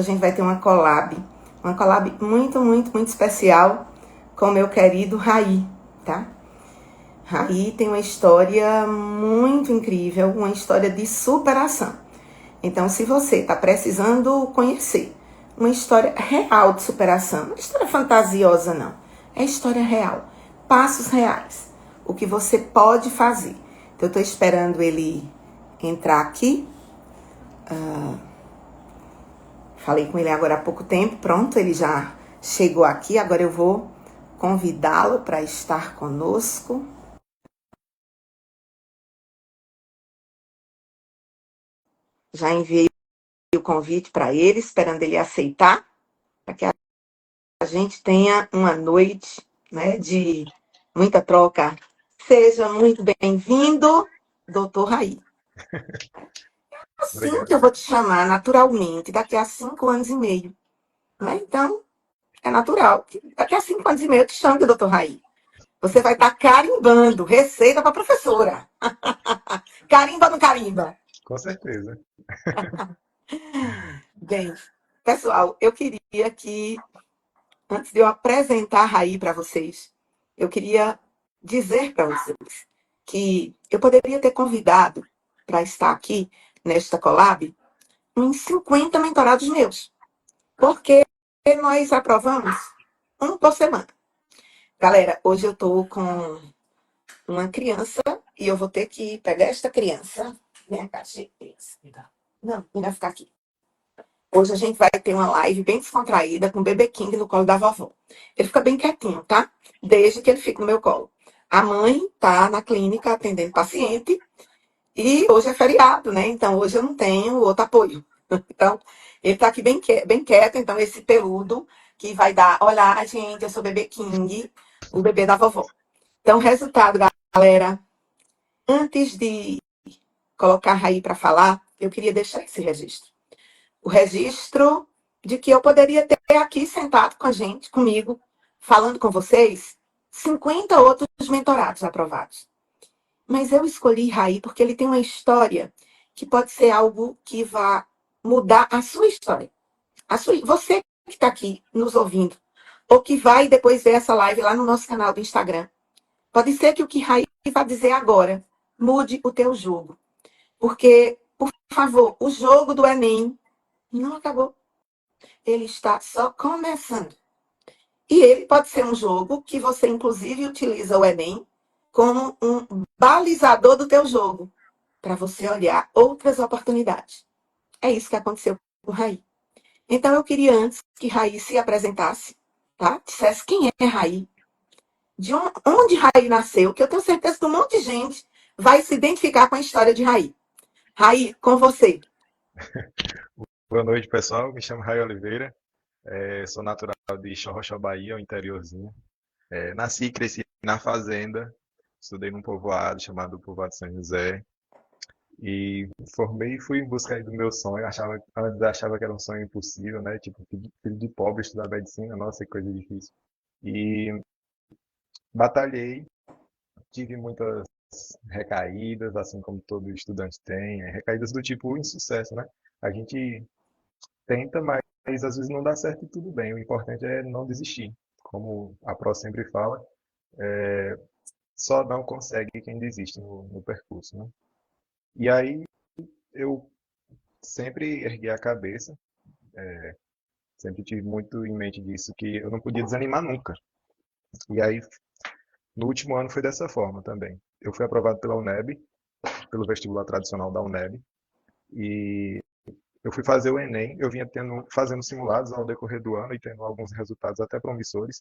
a gente vai ter uma collab muito, muito, muito especial com o meu querido Raí, tá? Raí tem uma história muito incrível, uma história de superação. Então, se você está precisando conhecer uma história real de superação, não é história fantasiosa, não, é história real, passos reais, o que você pode fazer. Então, eu estou esperando ele entrar aqui. Falei com ele agora há pouco tempo, pronto, ele já chegou aqui, agora eu vou convidá-lo para estar conosco. Já enviei o convite para ele, esperando ele aceitar, para que a gente tenha uma noite, né, de muita troca. Seja muito bem-vindo, doutor Raí. Assim que Obrigado. eu vou te chamar naturalmente, daqui a 5 anos e meio. Né? Então, é natural. Daqui a 5 anos e meio eu te chamo de doutor Raí. Você vai estar carimbando receita para a professora. Carimba ou não carimba? Com certeza. Bem, pessoal, eu queria que, antes de eu apresentar a Raí para vocês, eu queria dizer para vocês que eu poderia ter convidado para estar aqui nesta collab uns 50 mentorados meus, porque nós aprovamos um por semana. Galera, hoje eu estou com uma criança e eu vou ter que pegar esta criança. Vem cá, criança. Não, ele vai ficar aqui. Hoje a gente vai ter uma live bem descontraída com o bebê King no colo da vovó. Ele fica bem quietinho, tá? Desde que ele fica no meu colo. A mãe tá na clínica atendendo paciente e hoje é feriado, né? Então hoje eu não tenho outro apoio. Então, ele tá aqui bem quieto, então esse peludo que vai dar, olá, gente, eu sou o bebê King, o bebê da vovó. Então, resultado, galera, antes de colocar a Raí para falar, eu queria deixar esse registro. O registro de que eu poderia ter aqui sentado com a gente, comigo, falando com vocês, 50 outros mentorados aprovados. Mas eu escolhi Raí porque ele tem uma história que pode ser algo que vá mudar a sua história. Você que está aqui nos ouvindo, ou que vai depois ver essa live lá no nosso canal do Instagram, pode ser que o que Raí vai dizer agora mude o teu jogo. Porque, por favor, o jogo do Enem não acabou. Ele está só começando. E ele pode ser um jogo que você, inclusive, utiliza o Enem como um balizador do teu jogo, para você olhar outras oportunidades. É isso que aconteceu com o Raí. Então, eu queria antes que Raí se apresentasse, tá? Dissesse quem é Raí, de onde Raí nasceu, que eu tenho certeza que um monte de gente vai se identificar com a história de Raí. Raí, com você. Boa noite, pessoal. Me chamo Raio Oliveira. Sou natural de Xorroxó, Bahia, o interiorzinho. Nasci e cresci na fazenda. Estudei num povoado chamado Povoado São José. E formei e fui em busca aí do meu sonho. Antes achava que era um sonho impossível, né? Tipo, filho de pobre estudar medicina. Nossa, que coisa difícil. E batalhei. Tive muitas recaídas, assim como todo estudante tem. Recaídas do tipo insucesso, né? A gente tenta, mas às vezes não dá certo e tudo bem. O importante é não desistir. Como a Pro sempre fala, só não consegue quem desiste no percurso, né? E aí eu sempre ergui a cabeça, sempre tive muito em mente disso, que eu não podia desanimar nunca. E aí, no último ano foi dessa forma também. Eu fui aprovado pela UNEB, pelo vestibular tradicional da UNEB, e eu fui fazer o Enem, eu vinha fazendo simulados ao decorrer do ano e tendo alguns resultados até promissores.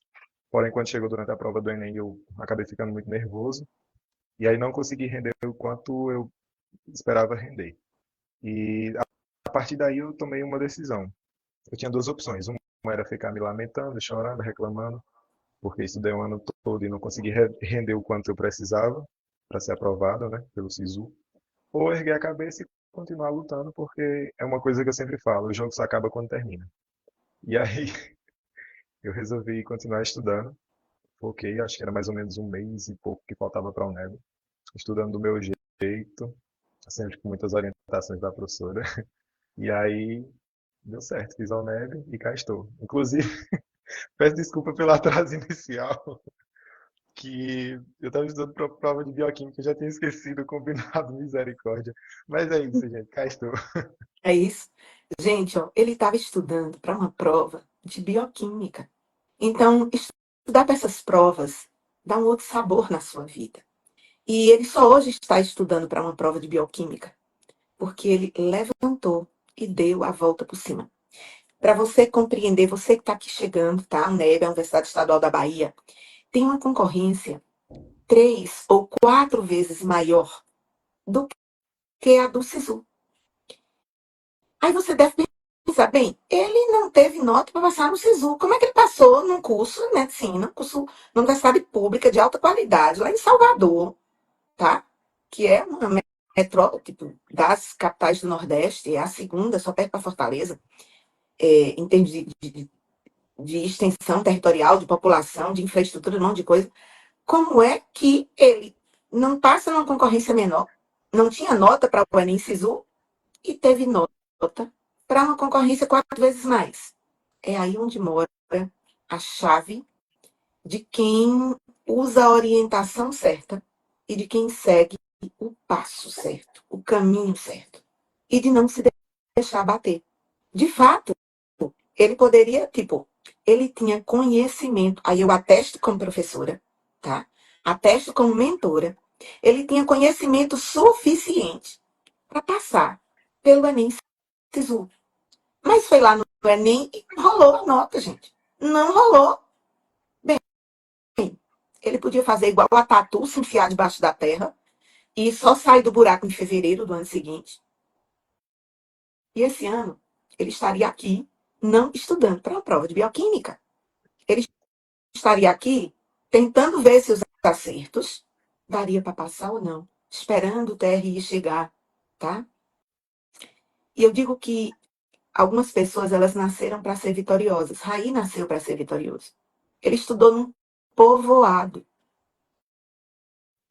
Porém, quando chegou durante a prova do Enem, eu acabei ficando muito nervoso e aí não consegui render o quanto eu esperava render. E a partir daí eu tomei uma decisão. Eu tinha duas opções. Uma era ficar me lamentando, chorando, reclamando, porque estudei o ano todo e não consegui render o quanto eu precisava para ser aprovado, né, pelo SISU. Ou erguer a cabeça e continuar lutando, porque é uma coisa que eu sempre falo, o jogo só acaba quando termina. E aí eu resolvi continuar estudando, foquei, acho que era mais ou menos um mês e pouco que faltava para a UNEB, estudando do meu jeito, sempre com muitas orientações da professora. E aí deu certo, fiz a UNEB e cá estou. Inclusive, peço desculpa pelo atraso inicial, que eu estava estudando para prova de bioquímica, eu já tinha esquecido o combinado, misericórdia. Mas é isso, gente, cá estou. É isso. Gente, ó, ele estava estudando para uma prova de bioquímica. Então, estudar para essas provas dá um outro sabor na sua vida. E ele só hoje está estudando para uma prova de bioquímica, porque ele levantou e deu a volta por cima. Para você compreender, você que está aqui chegando, tá? A UNEB, a Universidade Estadual da Bahia, tem uma concorrência 3 ou 4 vezes maior do que a do SISU. Aí você deve pensar, bem, ele não teve nota para passar no SISU. Como é que ele passou num curso de medicina, curso na universidade pública de alta qualidade, lá em Salvador, tá? Que é uma metrópole tipo, das capitais do Nordeste, é a segunda, só perto para Fortaleza, em termos de extensão territorial, de população, de infraestrutura, um monte de coisa. Como é que ele não passa numa concorrência menor, não tinha nota para o Enem SISU e teve nota para uma concorrência 4 vezes mais? É aí onde mora a chave de quem usa a orientação certa e de quem segue o passo certo, o caminho certo. E de não se deixar bater. De fato, ele poderia, tipo, ele tinha conhecimento, aí eu atesto como professora, tá? Atesto como mentora. Ele tinha conhecimento suficiente para passar pelo Enem SISU. Mas foi lá no Enem e não rolou a nota, gente. Não rolou. Bem, ele podia fazer igual a Tatu, se enfiar debaixo da terra e só sair do buraco em fevereiro do ano seguinte. E esse ano, ele estaria aqui não estudando para a prova de bioquímica. Ele estaria aqui tentando ver se os acertos daria para passar ou não, esperando o TRI chegar, tá? E eu digo que algumas pessoas, elas nasceram para ser vitoriosas. Raí nasceu para ser vitorioso. Ele estudou num povoado.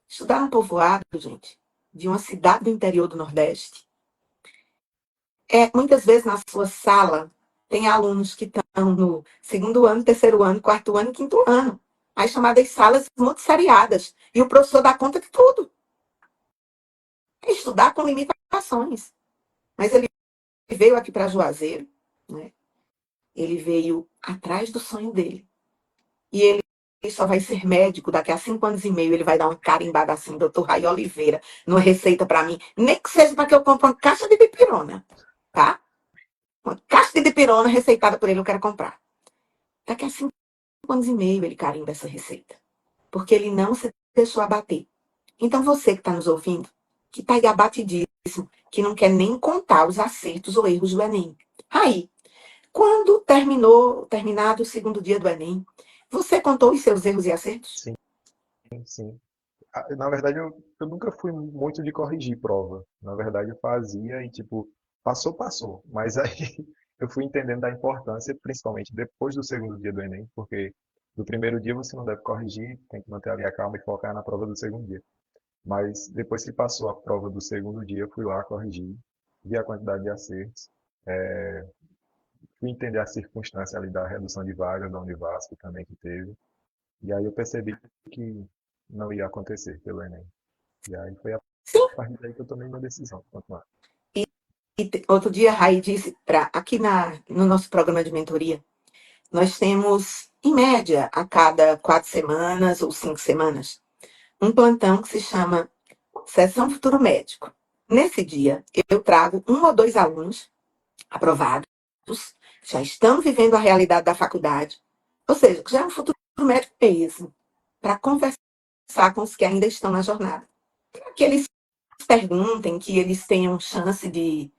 Estudar num povoado, gente, de uma cidade do interior do Nordeste, muitas vezes na sua sala tem alunos que estão no segundo ano, terceiro ano, quarto ano e quinto ano. As chamadas salas multisseriadas. E o professor dá conta de tudo. É estudar com limitações. Mas ele veio aqui para Juazeiro, né? Ele veio atrás do sonho dele. E ele só vai ser médico daqui a 5 anos e meio. Ele vai dar uma carimbada assim, doutor Ray Oliveira, numa receita para mim. Nem que seja para que eu compre uma caixa de dipirona, tá? Uma caixa de dipirona receitada por ele, eu quero comprar. Daqui a 5 anos e meio ele carimba essa receita. Porque ele não se deixou abater. Então você que está nos ouvindo, que está aí abatidíssimo, que não quer nem contar os acertos ou erros do Enem. Aí, quando terminado o segundo dia do Enem, você contou os seus erros e acertos? Sim, sim. Na verdade, eu nunca fui muito de corrigir prova. Na verdade, eu fazia e, tipo, passou, passou. Mas aí eu fui entendendo da importância, principalmente depois do segundo dia do Enem, porque no primeiro dia você não deve corrigir, tem que manter ali a calma e focar na prova do segundo dia. Mas depois que passou a prova do segundo dia, eu fui lá corrigir, vi a quantidade de acertos, fui entender a circunstância ali da redução de vagas da Univasf também que teve. E aí eu percebi que não ia acontecer pelo Enem. E aí foi a Sim. partir daí que eu tomei uma decisão. Continuar. E outro dia a Rai disse, aqui no nosso programa de mentoria, nós temos, em média, a cada 4 semanas ou 5 semanas, um plantão que se chama Sessão Futuro Médico. Nesse dia, eu trago 1 ou 2 alunos aprovados, já estão vivendo a realidade da faculdade, ou seja, que já é um futuro médico mesmo, para conversar com os que ainda estão na jornada. Para que eles perguntem, que eles tenham chance de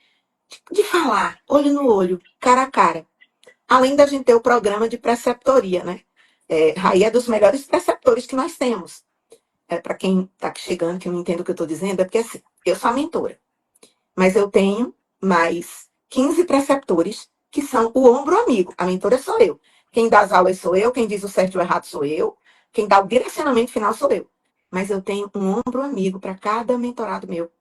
falar, olho no olho, cara a cara. Além da gente ter o programa de preceptoria, né? Raí é dos melhores preceptores que nós temos. Para quem está chegando, que não entende o que eu estou dizendo, é porque assim, eu sou a mentora, mas eu tenho mais 15 preceptores que são o ombro amigo. A mentora sou eu. Quem dá as aulas sou eu, quem diz o certo e o errado sou eu, quem dá o direcionamento final sou eu. Mas eu tenho um ombro amigo para cada mentorado meu.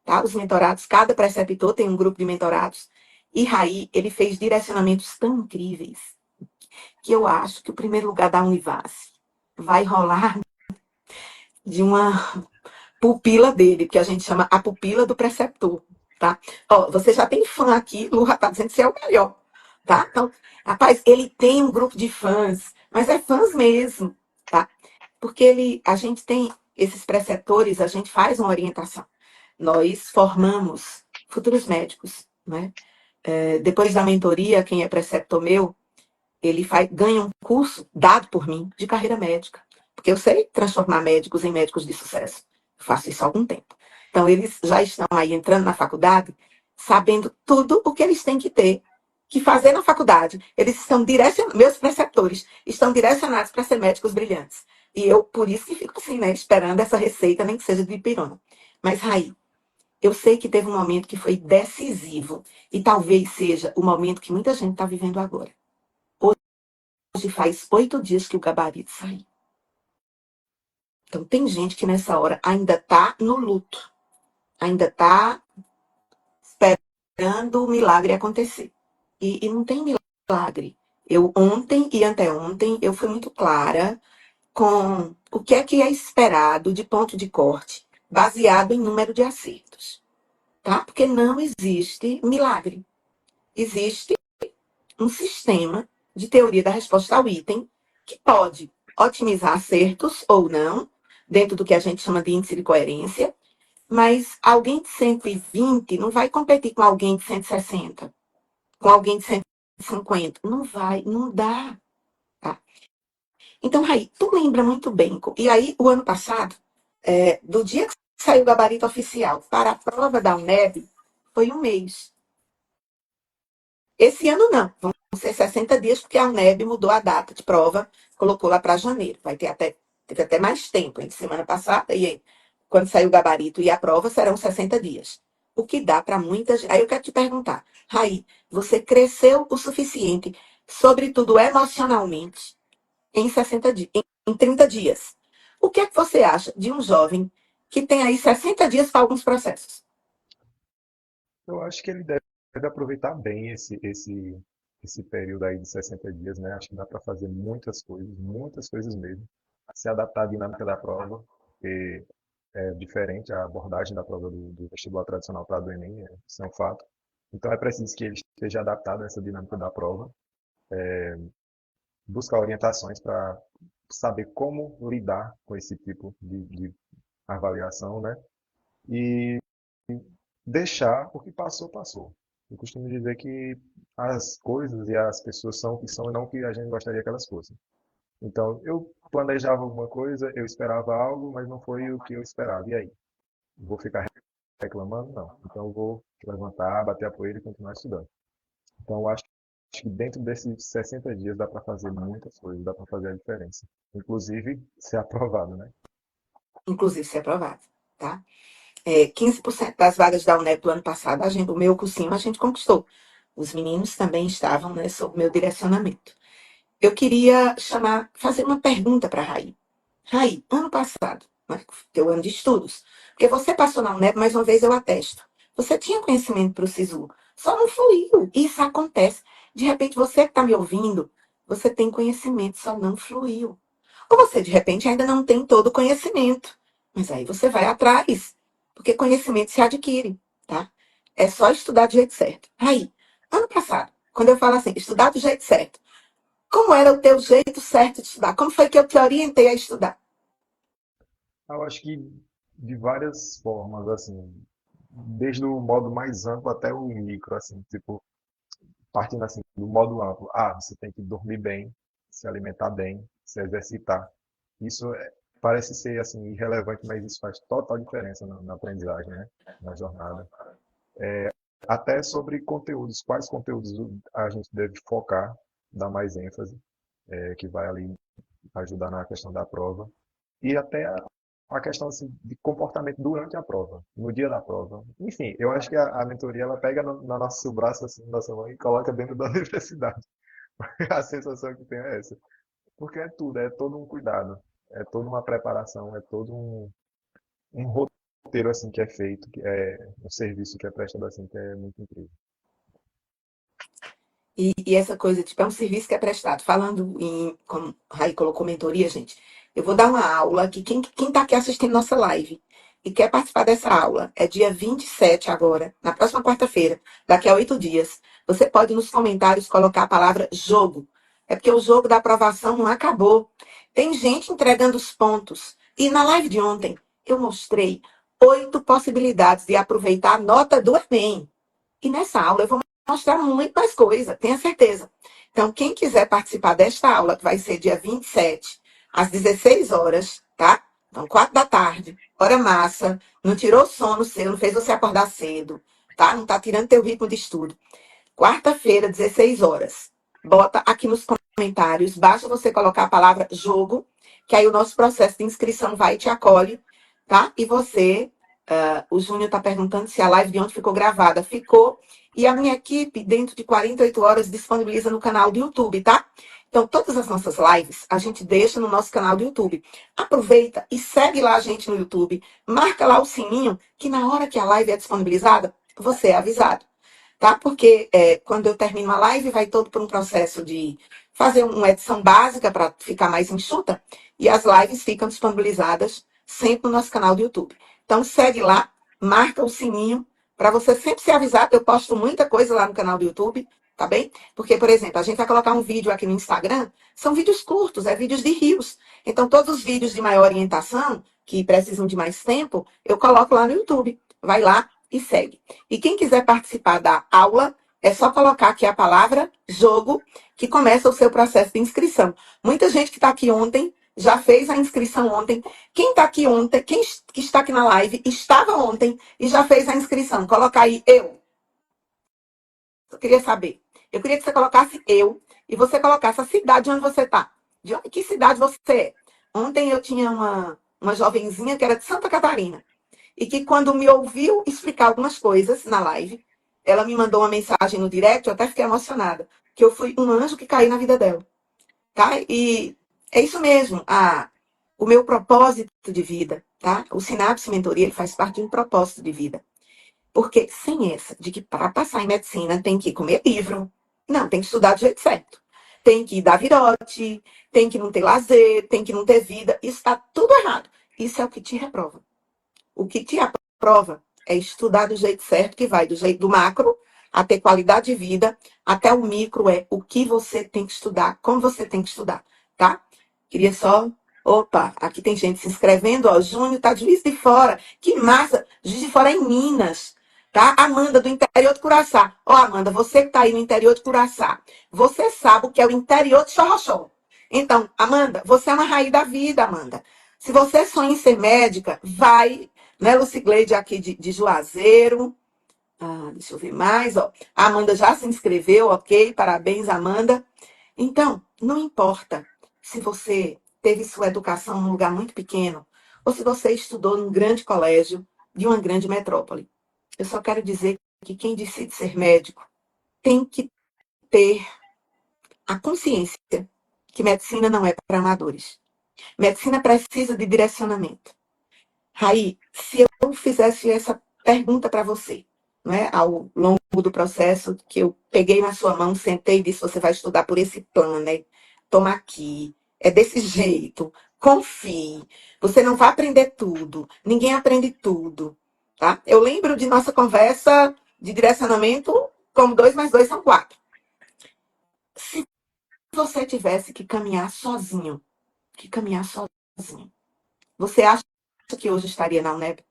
Tá? Os mentorados, cada preceptor tem um grupo de mentorados E Raí, ele fez direcionamentos tão incríveis que eu acho que o primeiro lugar da Univas vai rolar de uma pupila dele, que a gente chama a pupila do preceptor, tá? Ó, você já tem fã aqui, Lurra tá dizendo que você é o melhor, tá? Então, rapaz, ele tem um grupo de fãs, mas é fãs mesmo, tá? Porque a gente tem esses preceptores, a gente faz uma orientação. Nós formamos futuros médicos, né? Depois da mentoria, quem é preceptor meu, ele ganha um curso dado por mim de carreira médica. Porque eu sei transformar médicos em médicos de sucesso. Eu faço isso há algum tempo. Então, eles já estão aí entrando na faculdade, sabendo tudo o que eles têm que fazer na faculdade. Eles estão direcionados, meus preceptores estão direcionados para ser médicos brilhantes. E eu, por isso que fico assim, né, esperando essa receita, nem que seja de pirona. Mas, Raí, eu sei que teve um momento que foi decisivo. E talvez seja o momento que muita gente está vivendo agora. Hoje faz 8 dias que o gabarito saiu. Então, tem gente que nessa hora ainda está no luto, ainda está esperando o milagre acontecer. E não tem milagre. Eu ontem e anteontem eu fui muito clara com o que é esperado de ponto de corte, baseado em número de acertos, tá? Porque não existe milagre. Existe um sistema de teoria da resposta ao item que pode otimizar acertos ou não, dentro do que a gente chama de índice de coerência, mas alguém de 120 não vai competir com alguém de 160, com alguém de 150. Não vai, não dá. Tá? Então, Raí, tu lembra muito bem. E aí, o ano passado, do dia que saiu o gabarito oficial para a prova da UNEB, foi um mês. Esse ano não, vão ser 60 dias, porque a UNEB mudou a data de prova, colocou lá para janeiro. Teve até mais tempo, entre semana passada e aí, quando sair o gabarito e a prova, serão 60 dias. O que dá para muitas. Aí eu quero te perguntar, Raí, você cresceu o suficiente, sobretudo emocionalmente, em 60 dias, em 30 dias. O que é que você acha de um jovem que tem aí 60 dias para alguns processos? Eu acho que ele deve aproveitar bem esse período aí de 60 dias, né? Acho que dá para fazer muitas coisas mesmo. Se adaptar à dinâmica da prova, porque é diferente a abordagem da prova do vestibular tradicional para a do Enem, isso é um fato. Então é preciso que ele esteja adaptado a essa dinâmica da prova, buscar orientações para saber como lidar com esse tipo de avaliação, né? E deixar o que passou, passou. Eu costumo dizer que as coisas e as pessoas são o que são e não o que a gente gostaria que elas fossem. Então, eu planejava alguma coisa, eu esperava algo, mas não foi o que eu esperava. E aí? Vou ficar reclamando? Não. Então, eu vou levantar, bater a poeira e continuar estudando. Então, eu acho que dentro desses 60 dias dá para fazer muitas coisas, dá para fazer a diferença. Inclusive, ser aprovado, né? Inclusive ser aprovado, tá? 15% das vagas da UNEP do ano passado, o meu cursinho a gente conquistou. Os meninos também estavam, né, sob meu direcionamento. Eu queria fazer uma pergunta para a Raí. Raí, ano passado, né, teu ano de estudos, porque você passou na UNEP, mais uma vez eu atesto. Você tinha conhecimento para o SISU, só não fluiu. Isso acontece. De repente, você que está me ouvindo, você tem conhecimento, só não fluiu. Ou você, de repente, ainda não tem todo o conhecimento. Mas aí você vai atrás, porque conhecimento se adquire, tá? É só estudar do jeito certo. Aí, ano passado, quando eu falo assim, estudar do jeito certo, como era o teu jeito certo de estudar? Como foi que eu te orientei a estudar? Eu acho que de várias formas, assim, desde o modo mais amplo até o micro, assim, tipo, partindo assim do modo amplo. Ah, você tem que dormir bem, se alimentar bem, se exercitar. Isso parece ser assim irrelevante, mas isso faz total diferença na aprendizagem, né? Na jornada. Até sobre conteúdos, quais conteúdos a gente deve focar, dar mais ênfase, que vai ali ajudar na questão da prova. E até a questão assim, de comportamento durante a prova, no dia da prova. Enfim, eu acho que a mentoria ela pega no nosso braço, assim, nossa mão, e coloca dentro da universidade. A sensação que tenho é essa. Porque é tudo, é todo um cuidado, é toda uma preparação, é todo um roteiro assim que é feito, que é um serviço que é prestado assim que é muito incrível. E essa coisa, tipo, é um serviço que é prestado. Falando em, como a Raí colocou mentoria, gente, eu vou dar uma aula que quem tá aqui assistindo nossa live e quer participar dessa aula, é dia 27 agora, na próxima quarta-feira, daqui a 8 dias. Você pode nos comentários colocar a palavra jogo. É porque o jogo da aprovação não acabou. Tem gente entregando os pontos. E na live de ontem, eu mostrei 8 possibilidades de aproveitar a nota do Enem. E nessa aula eu vou mostrar muito mais coisa, tenha certeza. Então, quem quiser participar desta aula, que vai ser dia 27, às 16 horas, tá? Então, 4 da tarde, hora massa, não tirou sono seu, não fez você acordar cedo, tá? Não tá tirando teu ritmo de estudo. Quarta-feira, 16 horas. Bota aqui nos comentários, basta você colocar a palavra jogo, que aí o nosso processo de inscrição vai e te acolhe, tá? E você, o Júnior está perguntando se a live de ontem ficou gravada. Ficou. E a minha equipe, dentro de 48 horas, disponibiliza no canal do YouTube, tá? Então, todas as nossas lives a gente deixa no nosso canal do YouTube. Aproveita e segue lá a gente no YouTube. Marca lá o sininho, que na hora que a live é disponibilizada, você é avisado, tá? Porque quando eu termino a live, vai todo por um processo de fazer uma edição básica para ficar mais enxuta, e as lives ficam disponibilizadas sempre no nosso canal do YouTube. Então, segue lá, marca o sininho, para você sempre ser avisado. Eu posto muita coisa lá no canal do YouTube, tá bem? Porque, por exemplo, a gente vai colocar um vídeo aqui no Instagram, são vídeos curtos, vídeos de rios. Então, todos os vídeos de maior orientação, que precisam de mais tempo, eu coloco lá no YouTube. Vai lá e segue. E quem quiser participar da aula, é só colocar aqui a palavra jogo, que começa o seu processo de inscrição. Muita gente que está aqui ontem já fez a inscrição ontem. Quem está aqui ontem, quem que está aqui na live, estava ontem e já fez a inscrição. Coloca aí eu. Eu queria saber. Eu queria que você colocasse eu e você colocasse a cidade onde você está. De onde, que cidade você é? Ontem eu tinha uma jovenzinha que era de Santa Catarina e que quando me ouviu explicar algumas coisas na live, ela me mandou uma mensagem no direct, eu até fiquei emocionada, que eu fui um anjo que caiu na vida dela, tá? E é isso mesmo, o meu propósito de vida, tá? O Sinapse Mentoria, ele faz parte de um propósito de vida. Porque sem essa, de que para passar em medicina tem que comer livro, não, tem que estudar do jeito certo. Tem que dar virote, tem que não ter lazer, tem que não ter vida. Isso está tudo errado. Isso é o que te reprova. O que te aprova é estudar do jeito certo, que vai do jeito do macro, até qualidade de vida, até o micro é o que você tem que estudar, como você tem que estudar, tá? Queria só. Opa, aqui tem gente se inscrevendo, ó. Júnior tá de Juiz de Fora. Que massa! Juiz de Fora é em Minas, tá? Amanda, do interior de Curaçá. Ó, Amanda, você que tá aí no interior de Curaçá, você sabe o que é o interior de Xorroxó. Então, Amanda, você é uma raiz da vida, Amanda. Se você sonha em ser médica, vai, né, Lucigleide aqui de Juazeiro. Deixa eu ver mais, ó. A Amanda já se inscreveu, ok? Parabéns, Amanda. Então, não importa se você teve sua educação num lugar muito pequeno ou se você estudou num grande colégio de uma grande metrópole. Eu só quero dizer que quem decide ser médico tem que ter a consciência que medicina não é para amadores. Medicina precisa de direcionamento. Raí, se eu fizesse essa pergunta para você, né, ao longo do processo, que eu peguei na sua mão, sentei e disse: você vai estudar por esse plano, né? Toma aqui, é desse jeito, confie. Você não vai aprender tudo, ninguém aprende tudo, tá? Eu lembro de nossa conversa de direcionamento, como 2 mais 2 são 4. Se você tivesse que caminhar sozinho, você acha que hoje estaria na UNEB?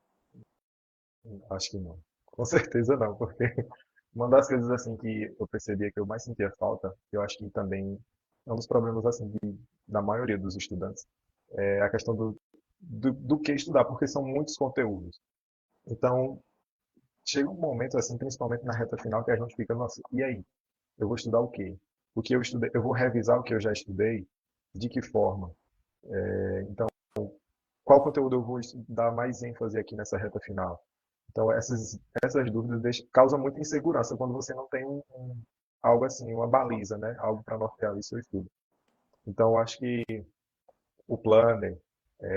Acho que não. Com certeza não, porque uma das coisas assim que eu percebia que eu mais sentia falta, eu acho que também é um dos problemas assim da maioria dos estudantes, é a questão do que estudar, porque são muitos conteúdos. Então, chega um momento assim, principalmente na reta final, que a gente fica, nossa, e aí? Eu vou estudar o quê? O que eu estudei, eu vou revisar o que eu já estudei? De que forma? Então, qual conteúdo eu vou dar mais ênfase aqui nessa reta final? Então, essas dúvidas causam muita insegurança quando você não tem algo assim, uma baliza, né? Algo para nortear ali seu estudo. Então, eu acho que o planner,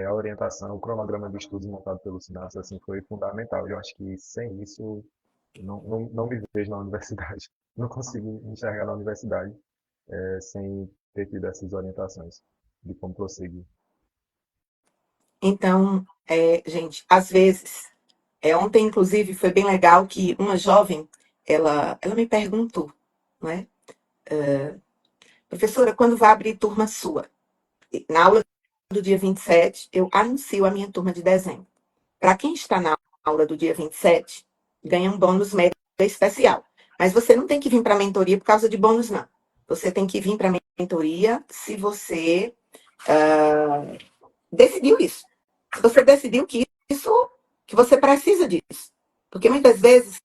a orientação, o cronograma de estudos montado pelo Sinapse, assim, foi fundamental. Eu acho que sem isso, não me vejo na universidade. não consigo me enxergar na universidade sem ter tido essas orientações de como prosseguir. Então, gente, às vezes, ontem, inclusive, foi bem legal que uma jovem, ela me perguntou, não é? Professora, quando vai abrir turma sua? Na aula do dia 27, eu anuncio a minha turma de dezembro. Para quem está na aula do dia 27, ganha um bônus mega especial. Mas você não tem que vir para a mentoria por causa de bônus, não. Você tem que vir para a mentoria se você decidiu isso. Se você decidiu que isso, que você precisa disso. Porque muitas vezes,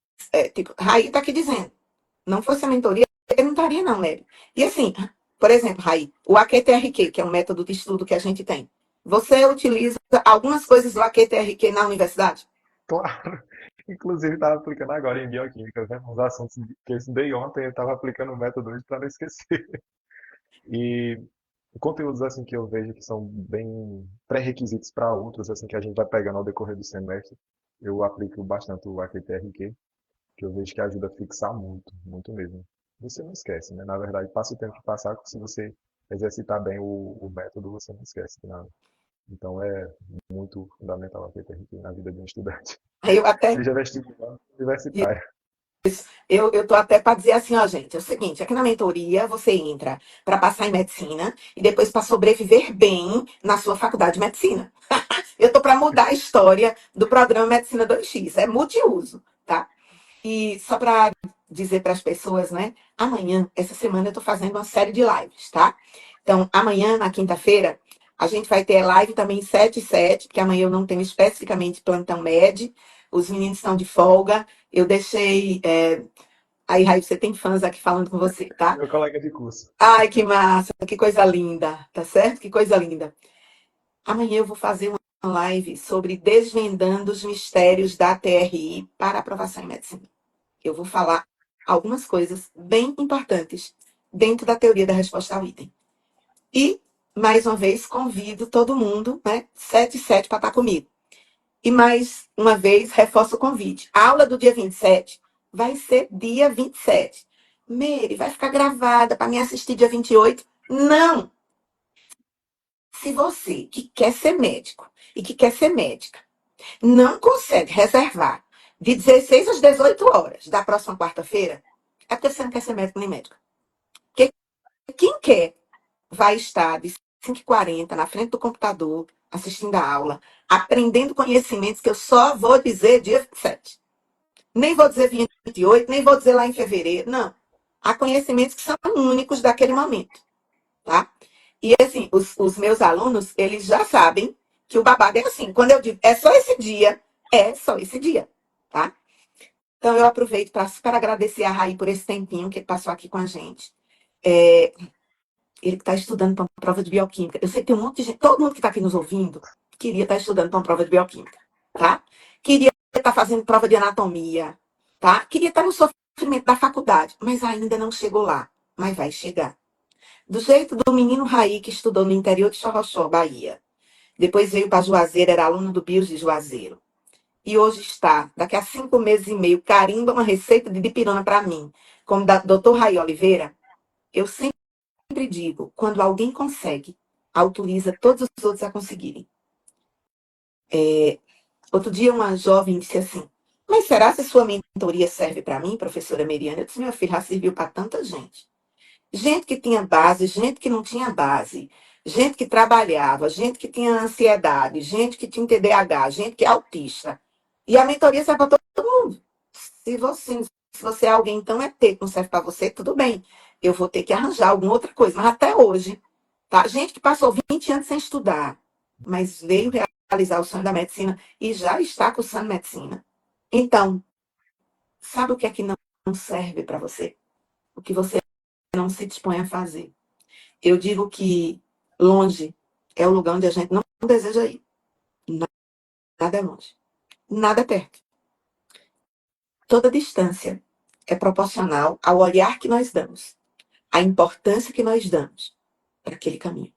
tipo, Raí está aqui dizendo, não fosse a mentoria, eu não estaria não, Léo. E assim, por exemplo, Raí, o AQTRQ, que é um método de estudo que a gente tem, você utiliza algumas coisas do AQTRQ na universidade? Claro, inclusive estava aplicando agora em bioquímica, né? Uns assuntos que eu estudei ontem, eu estava aplicando o método hoje para não esquecer. E conteúdos assim que eu vejo que são bem pré-requisitos para outros, assim que a gente vai pegando ao decorrer do semestre, eu aplico bastante o AQTRQ, que eu vejo que ajuda a fixar muito, muito mesmo. Você não esquece, né? Na verdade, passa o tempo que passar, se você exercitar bem o método, você não esquece de nada. Então é muito fundamental a AQTRQ na vida de um estudante, Aí eu até seja vestibular ou universitário. eu tô até para dizer assim, ó, gente, é o seguinte, aqui na mentoria você entra para passar em medicina e depois para sobreviver bem na sua faculdade de medicina. Eu tô para mudar a história do programa Medicina 2x, é multiuso, tá? E só para dizer para as pessoas, né? Amanhã, essa semana, eu estou fazendo uma série de lives, tá? Então, amanhã, na quinta-feira, a gente vai ter live também 7 e 7, porque amanhã eu não tenho especificamente plantão med. Os meninos estão de folga. Eu deixei. Aí, Raio, você tem fãs aqui falando com você, tá? Meu colega de curso. Ai, que massa, que coisa linda, tá certo? Que coisa linda. Amanhã eu vou fazer uma live sobre desvendando os mistérios da TRI para aprovação em medicina. Eu vou falar algumas coisas bem importantes dentro da teoria da resposta ao item. E, mais uma vez, convido todo mundo, né, 7 e 7 para estar comigo. E mais uma vez, reforço o convite. A aula do dia 27 vai ser dia 27. Meire, vai ficar gravada para me assistir dia 28? Não! Se você que quer ser médico e que quer ser médica não consegue reservar de 16 às 18 horas da próxima quarta-feira, é porque você não quer ser médico nem médica. Porque quem quer vai estar de 5h40 na frente do computador, assistindo a aula, aprendendo conhecimentos que eu só vou dizer dia 27. Nem vou dizer 28, nem vou dizer lá em fevereiro, não. Há conhecimentos que são únicos daquele momento, tá? E assim, os meus alunos, eles já sabem que o babado é assim. Quando eu digo é só esse dia, é só esse dia, tá? Então eu aproveito para super agradecer a Raí por esse tempinho que ele passou aqui com a gente. É, ele está estudando para uma prova de bioquímica. Eu sei que tem um monte de gente, todo mundo que está aqui nos ouvindo, queria estar estudando para uma prova de bioquímica, tá? Queria estar fazendo prova de anatomia, tá? Queria estar no sofrimento da faculdade, mas ainda não chegou lá. Mas vai chegar. Do jeito do menino Raí, que estudou no interior de Xorroxó, Bahia. Depois veio para Juazeiro, era aluno do BIOS de Juazeiro. E hoje está, daqui a 5 meses e meio, carimba uma receita de dipirona para mim, como da Dr. Raí Oliveira. Eu sempre digo, quando alguém consegue, autoriza todos os outros a conseguirem. Outro dia uma jovem disse assim, mas será que sua mentoria serve para mim, professora Meriana? Eu disse, meu filho, já serviu para tanta gente. Gente que tinha base, gente que não tinha base, gente que trabalhava, gente que tinha ansiedade, gente que tinha TDAH, gente que é autista. E a mentoria serve para todo mundo. Se você é alguém, então é ter, que não serve para você, tudo bem. Eu vou ter que arranjar alguma outra coisa. Mas até hoje, tá? Gente que passou 20 anos sem estudar, mas veio realizar o sonho da medicina e já está cursando medicina. Então, sabe o que é que não serve para você? O que você não se dispõe a fazer. Eu digo que longe é o lugar onde a gente não deseja ir. Nada é longe. Nada é perto. Toda distância é proporcional ao olhar que nós damos, à importância que nós damos para aquele caminho.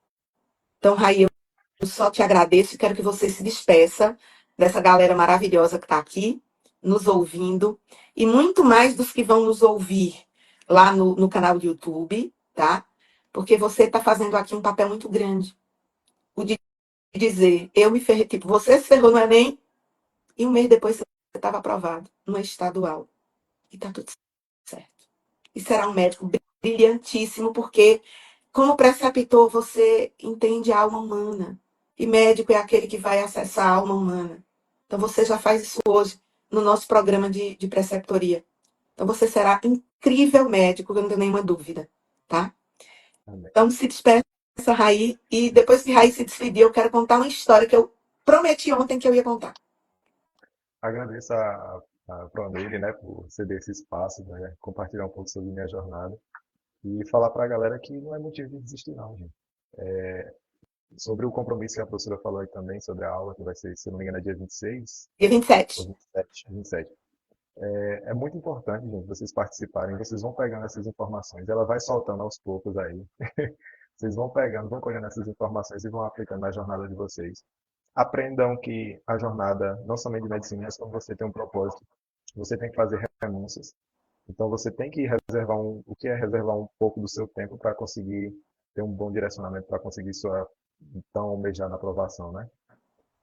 Então, Raí, eu só te agradeço e quero que você se despeça dessa galera maravilhosa que está aqui, nos ouvindo, e muito mais dos que vão nos ouvir lá no canal do YouTube, tá? Porque você está fazendo aqui um papel muito grande. O de dizer, eu me ferrei, tipo, você se ferrou no Enem e um mês depois você estava aprovado no estadual. E tá tudo certo. E será um médico brilhantíssimo, porque como preceptor você entende a alma humana. E médico é aquele que vai acessar a alma humana. Então você já faz isso hoje no nosso programa de preceptoria. Então você será incrível médico, eu não tenho nenhuma dúvida, tá? Amém. Então se despeça, Raí, e depois que Raí se despedir, eu quero contar uma história que eu prometi ontem que eu ia contar. Agradeço a Pronille, né, por ceder esse espaço, né, compartilhar um pouco sobre minha jornada e falar para a galera que não é motivo de desistir, não, gente. Sobre o compromisso que a professora falou aí também, sobre a aula, que vai ser, se não me engano, é dia 26 Dia ou 27. 27, 27. É muito importante, gente, vocês participarem, vocês vão pegando essas informações, ela vai soltando aos poucos aí. Vocês vão pegando, vão colhendo essas informações e vão aplicando na jornada de vocês. Aprendam que a jornada, não somente de medicina, mas quando você tem um propósito, você tem que fazer renúncias. Então você tem que reservar o que é reservar um pouco do seu tempo para conseguir ter um bom direcionamento, para conseguir sua tão almejada aprovação, né?